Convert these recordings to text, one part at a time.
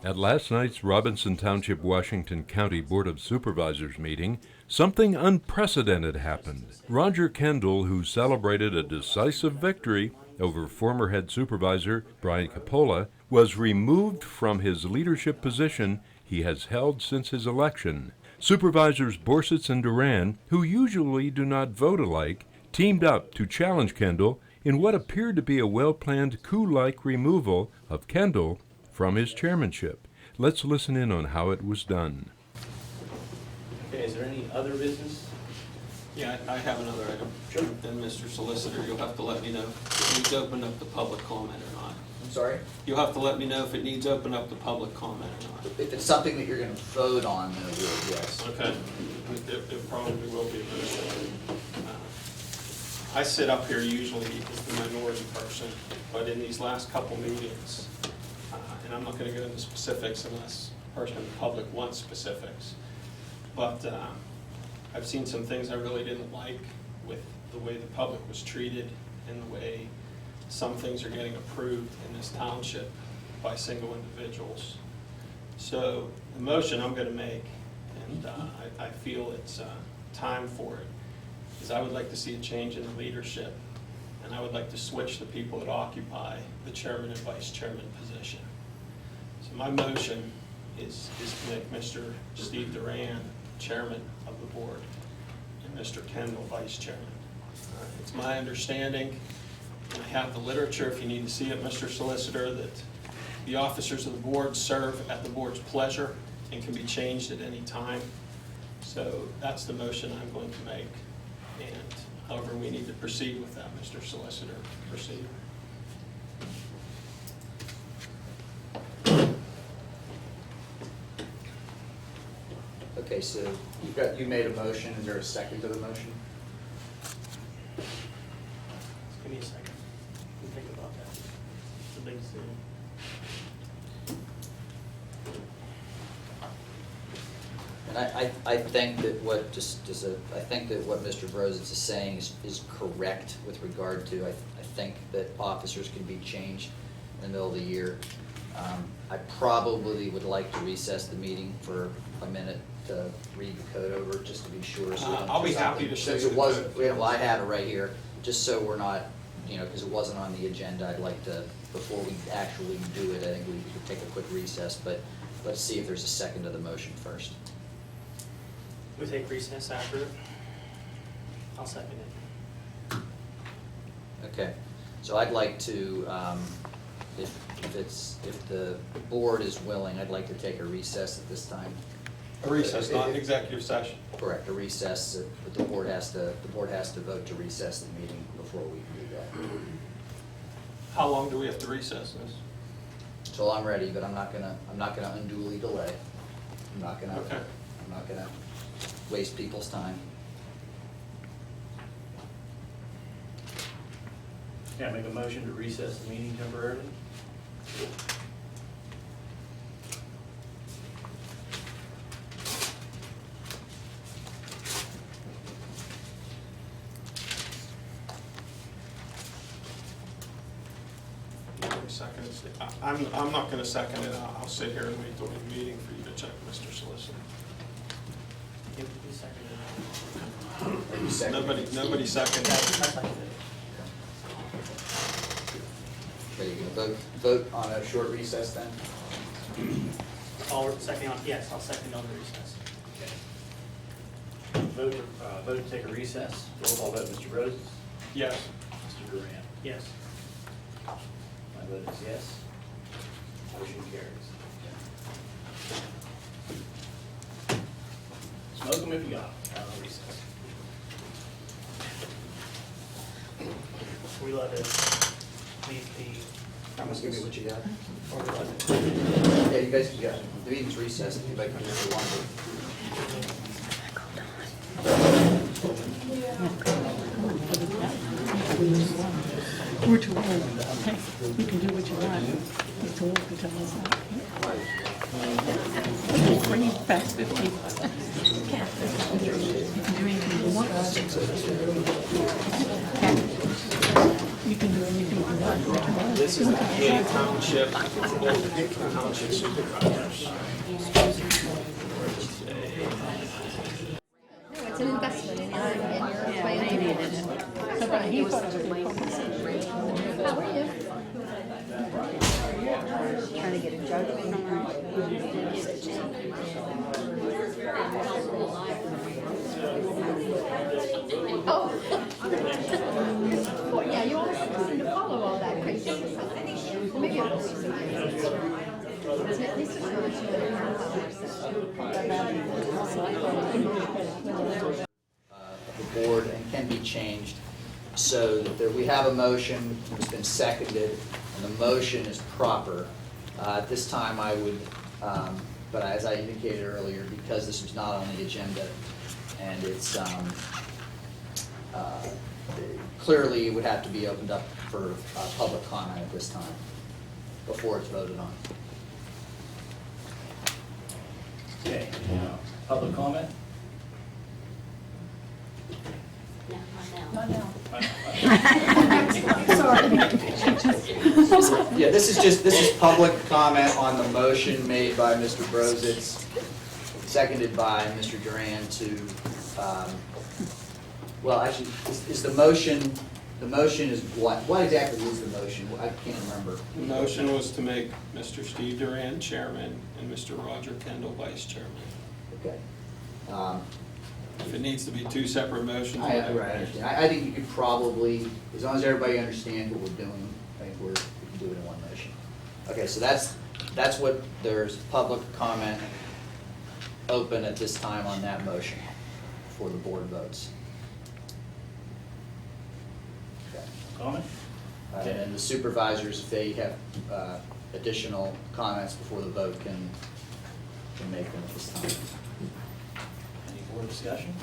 At last night's Robinson Township, Washington County Board of Supervisors meeting, something unprecedented happened. Roger Kendall, who celebrated a decisive victory over former head supervisor Brian Capola, was removed from his leadership position he has held since his election. Supervisors Brositz and Duran, who usually do not vote alike, teamed up to challenge Kendall in what appeared to be a well-planned coup-like removal of Kendall from his chairmanship. Let's listen in on how it was done. Okay, is there any other business? Yeah, I have another item. Sure. Then, Mr. Solicitor, you'll have to let me know if it needs to open up the public comment or not. I'm sorry? You'll have to let me know if it needs to open up the public comment or not. If it's something that you're gonna vote on, then it will, yes. Okay. It probably will be eventually. I sit up here usually as the minority person, but in these last couple meetings, and I'm not going to go into specifics unless a person in the public wants specifics, but I've seen some things I really didn't like with the way the public was treated and the way some things are getting approved in this township by single individuals. So the motion I'm going to make, and I feel it's time for it, is I would like to see a change in the leadership, and I would like to switch the people that occupy the chairman and vice chairman position. So my motion is to make Mr. Steve Duran chairman of the board and Mr. Kendall vice chairman. It's my understanding, and I have the literature if you need to see it, Mr. Solicitor, that the officers of the board serve at the board's pleasure and can be changed at any time. So that's the motion I'm going to make. And however we need to proceed with that, Mr. Solicitor, proceed. Okay, so you made a motion. Is there a second to the motion? Give me a second. Think about that. It's a big decision. And I think that what I think that what Mr. Brositz is saying is correct with regard to, I think that officers can be changed in the middle of the year. I probably would like to recess the meeting for a minute to read the code over, just to be sure. So I'll be happy to show you. Since it wasn't, well, I have it right here, just so we're not, because it wasn't on the agenda, I'd like to, before we actually do it, I think we could take a quick recess, but let's see if there's a second to the motion first. We take recess after it. I'll second it. Okay, so I'd like to, if the board is willing, I'd like to take a recess at this time. A recess, not an executive session. Correct, a recess, but the board has to vote to recess the meeting before we do that. How long do we have to recess this? Until I'm ready, but I'm not gonna unduly delay. I'm not gonna waste people's time. Can I make a motion to recess the meeting temporarily? I'm not going to second it. I'll sit here and wait till the meeting for you to check, Mr. Solicitor. You seconded it. Are you seconding? Nobody seconded. I seconded it. Okay, you gonna vote on a short recess then? Yes, I'll second on the recess. Okay. Vote to take a recess. Roll call vote, Mr. Brositz? Yes. Mr. Duran? Yes. My vote is yes. Motion carries. Smoke them if you got them. Out of recess. We let it leave the. I'm gonna give you what you got. Or we let it. Yeah, you guys can go. The meeting's recessed, anybody can do what they want to. We're too old. You can do what you want. You're too old to tell us that. Bring it back 50. You can do anything you want. You can do anything you want. This is the PA Township Supervisors. It's an investment in your plan. Maybe it isn't. So, but he thought it was a good conversation. How are you? Trying to get a judgment Oh. Well, yeah, you always seem to follow all that crazy stuff. Well, maybe I'll see some at least it's not the board and can be changed so that we have a motion, it's been seconded, and the motion is proper. At this time, I would, but as I indicated earlier, because this was not on the agenda, and it's, clearly it would have to be opened up for public comment at this time, before it's voted on. Okay, public comment? No, not now. Yeah, this is public comment on the motion made by Mr. Brositz, seconded by Mr. Duran to, well, actually, is the motion is what? What exactly is the motion? I can't remember. The motion was to make Mr. Steve Duran chairman and Mr. Roger Kendall vice chairman. Okay. If it needs to be two separate motions. I understand. I think you could probably, as long as everybody understands what we're doing, I think we can do it in one motion. Okay, so that's what, there's public comment open at this time on that motion before the board votes. Okay. Comment? And the supervisors, if they have additional comments before the vote, can make them at this time. Any more discussion?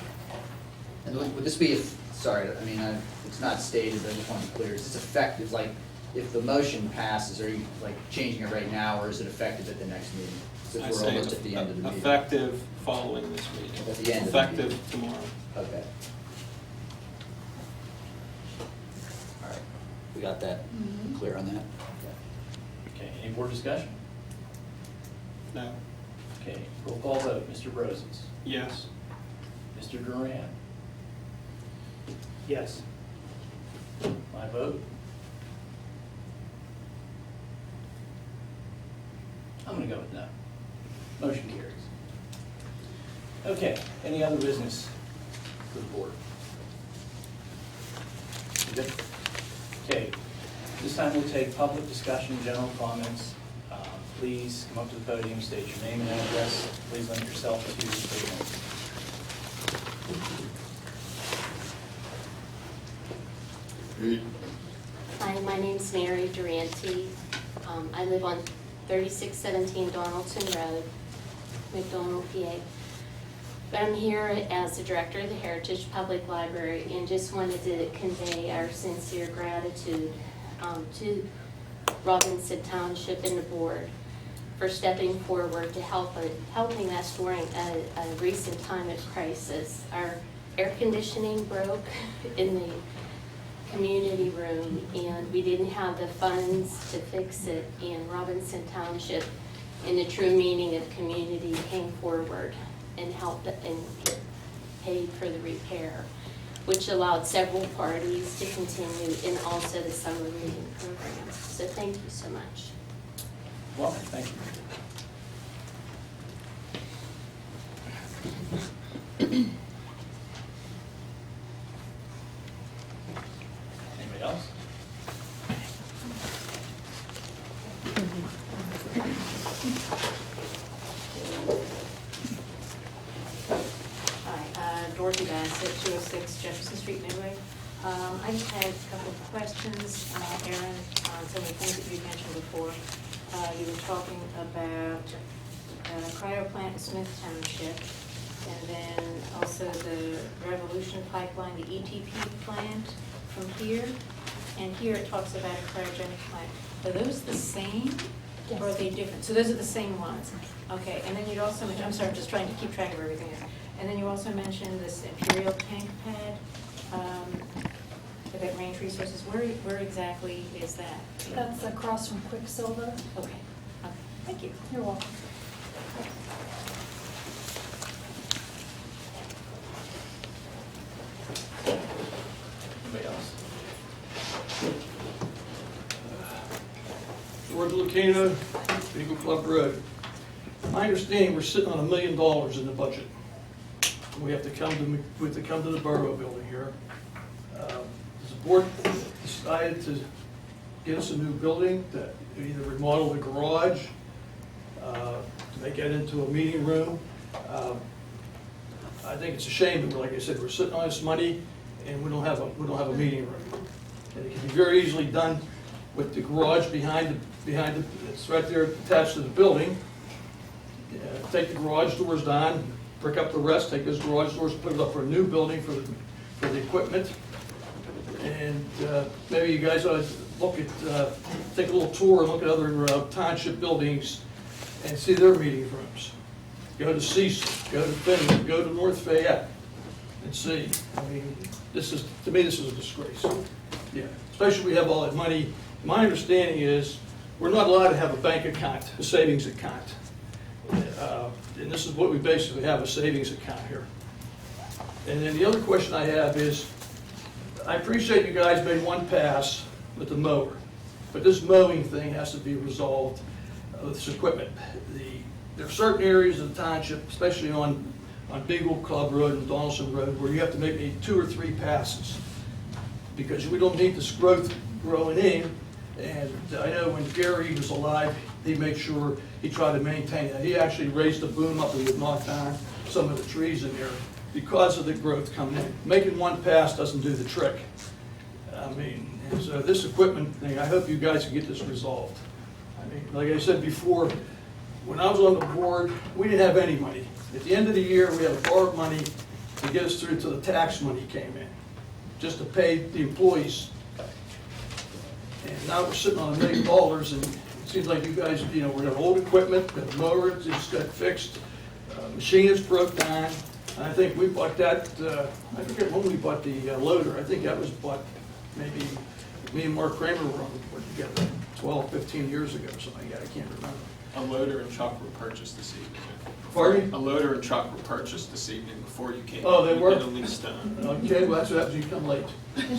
And would this be, sorry, I mean, it's not stated, but I just want to be clear, is this effective, like, if the motion passes, are you, like, changing it right now, or is it effective at the next meeting? I Since we're say almost at the end of the meeting. effective following this meeting. At the end of the meeting. Effective tomorrow. Okay. All right, we got that clear on that? Okay, any more discussion? No. Okay, roll call vote, Mr. Brositz. Yes. Mr. Duran. Yes. My vote? I'm gonna go with no. Motion carries. Okay, any other business for the board? Good. Okay, this time we'll take public discussion, general comments. Please come up to the podium, state your name and address. Please limit yourself to 3 minutes. Hi, my name's Mary Durante. I live on 3617 Donaldson Road, McDonald, PA. But I'm here as the director of the Heritage Public Library and just wanted to convey our sincere gratitude to Robinson Township and the board for stepping forward to helping us during a recent time of crisis. Our air conditioning broke in the community room and we didn't have the funds to fix it, and Robinson Township, in the true meaning of community, came forward and helped and paid for the repair, which allowed several parties to continue and also the summer reading program. So thank you so much. Well, thank you. Anybody else? Hi, Dorothy Bassett, 206 Jefferson Street, Midway. I just had a couple of questions, Aaron, on some of the things that you mentioned before. You were talking about cryo plant in Smith Township, and then also the Revolution pipeline, the ETP plant from here. And here it talks about a cryogenic plant. Are those the same, or are they different? So those are the same ones. Okay, and then you'd also mention, I'm sorry, I'm just trying to keep track of everything. And then you also mentioned this Imperial tank pad. about range resources, where exactly is that? That's across from Quicksilver. Okay, thank you. You're welcome. Anybody else? George Lucana, Eagle Club Road. My understanding, we're sitting on $1 million in the budget. We have to come to the borough building here. The board decided to get us a new building, to either remodel the garage, to make it into a meeting room. I think it's a shame that, like I said, we're sitting on this money and we don't have a meeting room. And it can be very easily done with the garage behind it's right there attached to the building. Take the garage doors down, brick up the rest, take those garage doors, put it up for a new building for the equipment. And maybe you guys ought to look at, take a little tour and look at other township buildings and see their meeting rooms. Go to Cecil, go to Finland, go to North Fayette and see. I mean, to me, this is a disgrace. Yeah, especially we have all that money. My understanding is we're not allowed to have a bank account, a savings account. And this is what we basically have, a savings account here. And then the other question I have is, I appreciate you guys made one pass with the mower, but this mowing thing has to be resolved with this equipment. There are certain areas of the township, especially on Beagle Club Road and Donaldson Road, where you have to make maybe 2 or 3 passes because we don't need this growth growing in. And I know when Gary was alive, he made sure he tried to maintain that. He actually raised the boom up and would knock down some of the trees in there because of the growth coming in. Making one pass doesn't do the trick. I mean, so this equipment thing, I hope you guys can get this resolved. I mean, like I said before, when I was on the board, we didn't have any money. At the end of the year, we had to borrow money to get us through till the tax money came in, just to pay the employees. And now we're sitting on $1 million, and it seems like you guys, we have old equipment, the mower just got fixed, machine is broke down. And I think we bought that, I forget when we bought the loader. I think that was bought maybe, me and Mark Kramer were on the board together 12, 15 years ago, something like that, I can't remember. A loader and truck were purchased this evening. Pardon me? A loader and truck were purchased this evening before you came. Oh, they You were? did a lease done. Okay, well, that's what happens when you come late.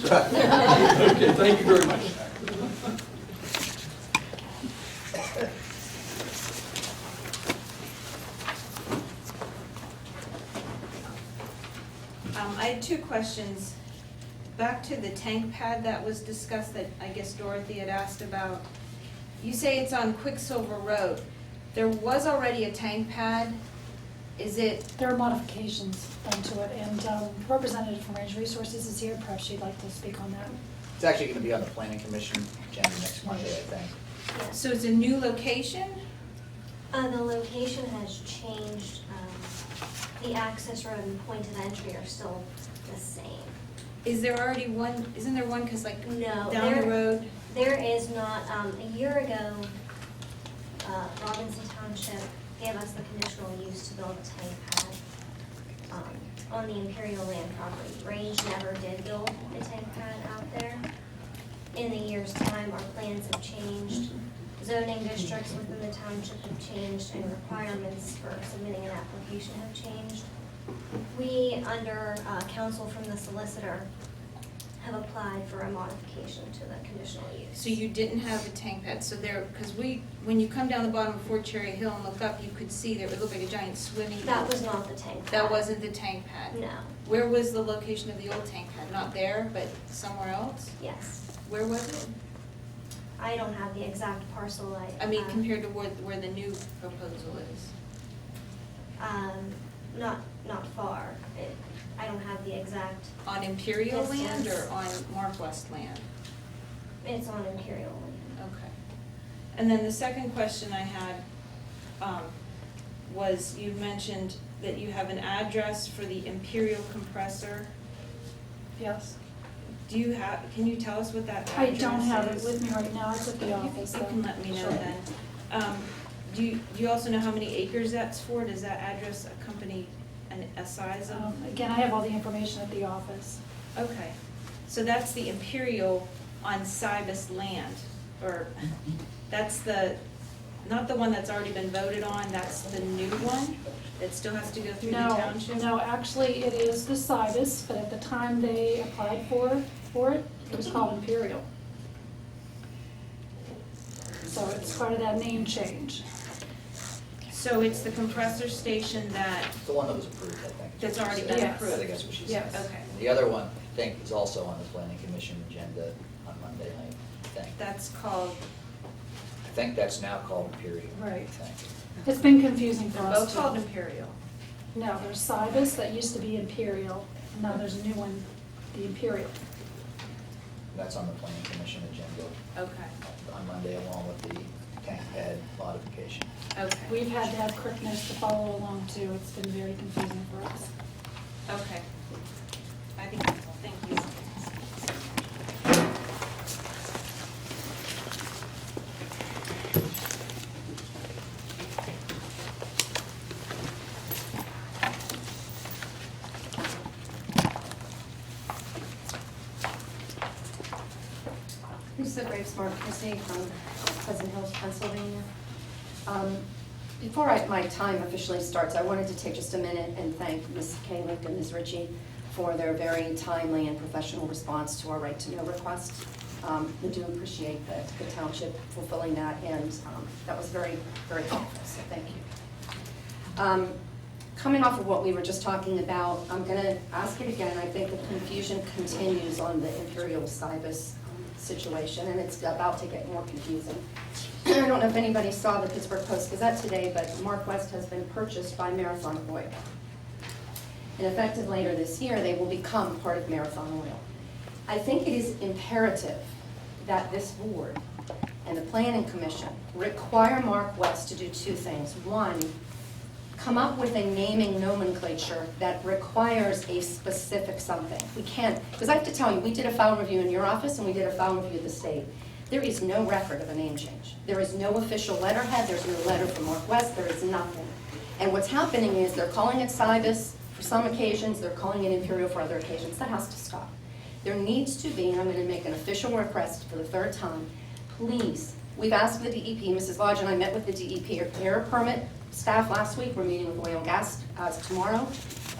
So, okay, thank you very much. I had 2 questions. Back to the tank pad that was discussed that I guess Dorothy had asked about. You say it's on Quicksilver Road. There was already a tank pad. Is it, There are modifications done to it, and Representative from Range Resources is here. Perhaps she'd like to speak on that. It's actually going to be on the planning commission agenda next Monday, I think. so it's a new location? The location has changed. The access road and point of entry are still the same. Is there already one, isn't there one, because like No, down the road? There is not. A year ago, Robinson Township gave us the conditional use to build a tank pad on the Imperial Land property. Range never did build a tank pad out there. In the year's time, our plans have changed. Zoning districts within the township have changed, and requirements for submitting an application have changed. We, under counsel from the solicitor, have applied for a modification to the conditional use. So you didn't have a tank pad, so there, because when you come down the bottom of Fort Cherry Hill and look up, you could see there, it looked like a giant swimming pool. That was not the tank pad. That wasn't the tank pad? No. Where was the location of the old tank pad? Not there, but somewhere else? Yes. Where was it? I don't have the exact parcel. I mean, compared to where the new proposal is? Not far. I don't have the exact. On Imperial land distance. or on Markwest land? It's on Imperial land. Okay. And then the second question I had was, you mentioned that you have an address for the Imperial compressor. Yes. Do you have, can you tell us what that I address is? don't have it with me right now. It's at the office. You though. can let me know Sure. then. Do you also know how many acres that's for? Does that address accompany a size of? Again, I have all the information at the office. Okay. So that's the Imperial on Cybus land, or that's the, not the one that's already been voted on, that's the new one that still has to go through the township? No, actually, it is the Cybus, but at the time they applied for it, it was called Imperial. So it's part of that name change. So it's the compressor station that, The one that was approved, I think. that's already been Yes. I approved? think that's what she said. Yes. Okay. The other one, I think, is also on the planning commission agenda on Monday night, I think. That's called, I think that's now called Imperial. Right. I think. It's been confusing for they're us. both called too. Imperial. No, there's Cybus, that used to be Imperial, and now there's a new one, the Imperial. That's on the planning commission agenda Okay, on Monday, along with the tank pad modification. okay. We've had to have Crickness to follow along too, it's been very confusing for us. Okay. I think, thank you. Lisa Graves, Mark Brositz from Pleasant Hills, Pennsylvania. Before my time officially starts, I wanted to take just a minute and thank Ms. Kalick and Ms. Ritchie for their very timely and professional response to our right to know request. We do appreciate the township fulfilling that, and that was very, very helpful, so thank you. Coming off of what we were just talking about, I'm going to ask it again. I think the confusion continues on the Imperial Cybus situation, and it's about to get more confusing. I don't know if anybody saw the Pittsburgh Post-Gazette today, but Mark West has been purchased by Marathon Oil. And effective later this year, they will become part of Marathon Oil. I think it is imperative that this board and the Planning Commission require Mark West to do two things. One, come up with a naming nomenclature that requires a specific something. We can't, because I have to tell you, we did a file review in your office and we did a file review of the state. There is no record of a name change. There is no official letterhead, there's no letter from Mark West, there is nothing. And what's happening is they're calling it Cybus for some occasions, they're calling it Imperial for other occasions. That has to stop. There needs to be, and I'm going to make an official request for the third time, please, we've asked the DEP, Mrs. Lodge and I met with the DEP air permit staff last week, we're meeting with oil and gas tomorrow,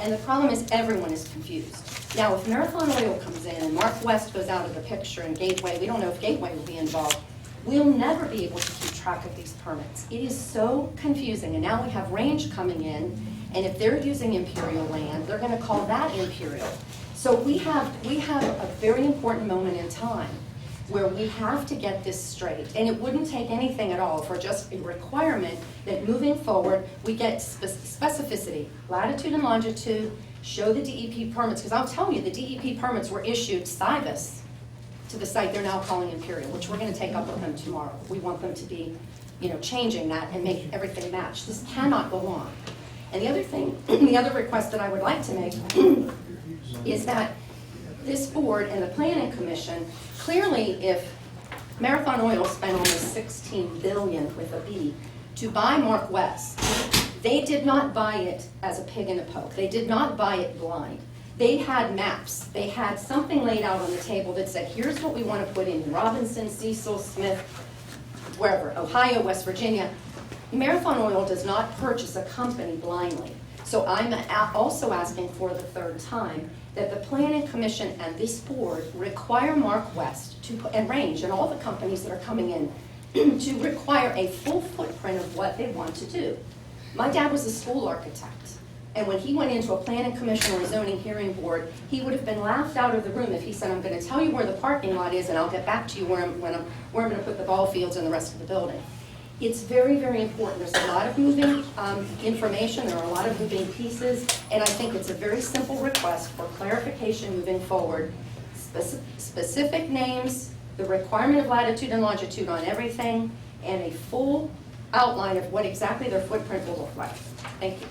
and the problem is everyone is confused. Now, if Marathon Oil comes in and Mark West goes out of the picture and Gateway, we don't know if Gateway will be involved, we'll never be able to keep track of these permits. It is so confusing, and now we have Range coming in, and if they're using Imperial land, they're gonna call that Imperial. So we have a very important moment in time where we have to get this straight. And it wouldn't take anything at all for just a requirement that moving forward, we get specificity, latitude and longitude, show the DEP permits, because I'll tell you, the DEP permits were issued Cybus to the site they're now calling Imperial, which we're gonna take up with them tomorrow. We want them to be, changing that and make everything match. This cannot go on. And the other thing, the other request that I would like to make is that this board and the Planning Commission, clearly if Marathon Oil spent almost $16 billion with a B to buy Mark West, they did not buy it as a pig in a poke. They did not buy it blind. They had maps. They had something laid out on the table that said, here's what we want to put in Robinson, Cecil, Smith, wherever, Ohio, West Virginia. Marathon Oil does not purchase a company blindly. So I'm also asking for the third time that the Planning Commission and this board require Mark West and Range and all the companies that are coming in to require a full footprint of what they want to do. My dad was a school architect, and when he went into a Planning Commission or a zoning hearing board, he would have been laughed out of the room if he said, I'm going to tell you where the parking lot is and I'll get back to you where I'm going to put the ball fields and the rest of the building. It's very, very important. There's a lot of moving information, there are a lot of moving pieces, and I think it's a very simple request for clarification moving forward. Specific names, the requirement of latitude and longitude on everything, and a full outline of what exactly their footprint will look like. Thank you.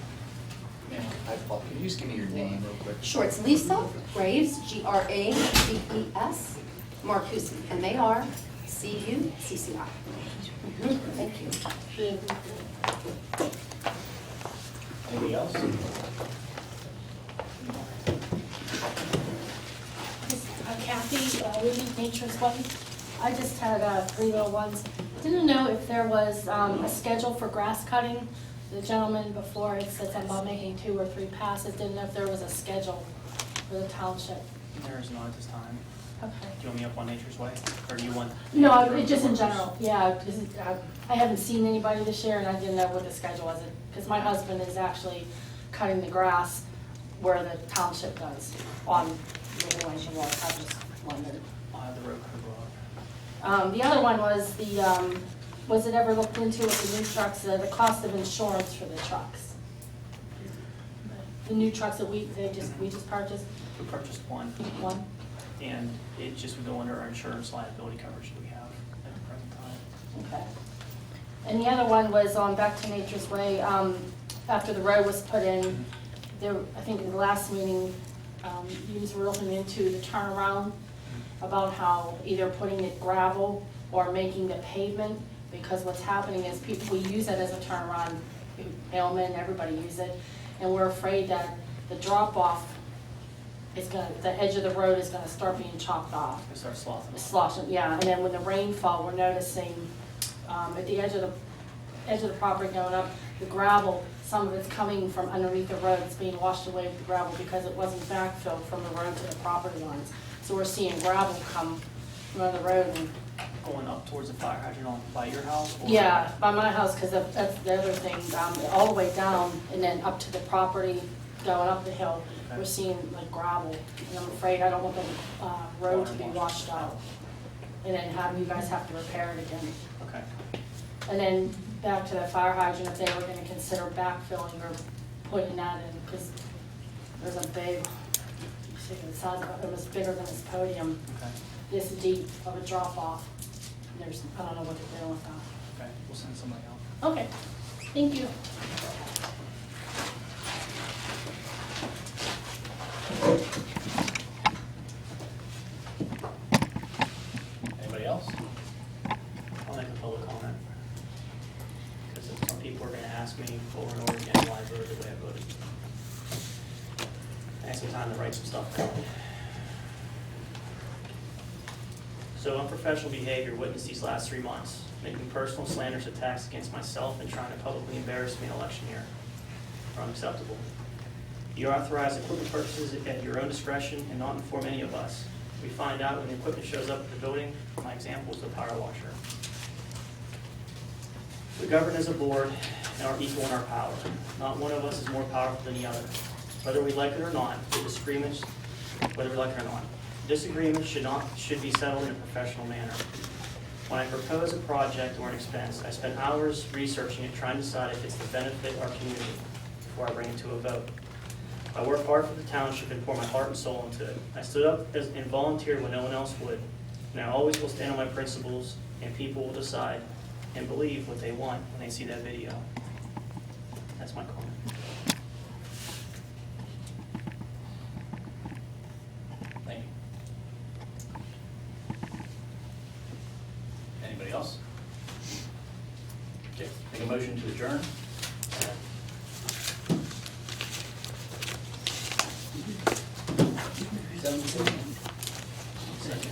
Can you just give me your name real quick? Sure, it's Lisa Graves, Graves, Marcucci, Marccucci. Thank you. Anybody else? Kathy Nature's Way. I just had 3 little ones. Didn't know if there was a schedule for grass cutting. The gentleman before had said something about making 2 or 3 passes. Didn't know if there was a schedule for the township. There is not at this time. Okay. Do you want me up on Nature's Way, or do you want? No, just in general, yeah. I haven't seen anybody this year, and I didn't know what the schedule was, because my husband is actually cutting the grass where the township does on the Duran Road. I just wondered. I'll have the road crew go up. The other one was was it ever looked into with the new trucks, the cost of insurance for the trucks? The new trucks that we just purchased? We purchased one, One? and it just would go under our insurance liability coverage that we have at the present time. Okay. And the other one was on back to Nature's Way, after the road was put in, there, I think in the last meeting, you were looking into the turnaround about how either putting it gravel or making the pavement, because what's happening is we use it as a turnaround, Ailman, everybody use it, and we're afraid that the drop off is the edge of the road is gonna start being chopped off. It starts sloughing. Sloshing, yeah, and then when the rainfall, we're noticing, at the edge of the property going up, the gravel, some of it's coming from underneath the road, it's being washed away with the gravel because it wasn't backfilled from the road to the property lines. So we're seeing gravel come from the road and. Going up towards the fire hydrant by your house? Or? Yeah, by my house, because that's the other thing, all the way down and then up to the property, going up the hill, Okay. we're seeing like gravel. And I'm afraid I don't want the road to be washed out. And then have you guys have to repair it again. Okay. And then back to the fire hydrant, if they were gonna consider backfilling or putting that in, because there's a big, you see the size of it, it was bigger than this podium, Okay. this deep of a drop off. There's, I don't know what they're doing with that. Okay. We'll send somebody out. Okay, thank you. Anybody else? I'll make a public comment. Because some people are going to ask me over and over again why I voted the way I voted. I had some time to write some stuff down. So unprofessional behavior witnessed these last 3 months, making personal slanders attacks against myself and trying to publicly embarrass me in election year are unacceptable. You authorize equipment purchases at your own discretion and not inform any of us. We find out when the equipment shows up at the building. My example is the power washer. We govern as a board and are equal in our power. Not one of us is more powerful than the other. Whether we like it or not, disagreements should be settled in a professional manner. When I propose a project or an expense, I spend hours researching it, trying to decide if it's to benefit our community before I bring it to a vote. I work hard for the township and pour my heart and soul into it. I stood up and volunteered when no one else would, and I always will stand on my principles, and people will decide and believe what they want when they see that video. That's my comment. Thank you. Anybody else? Okay, make a motion to adjourn. Second.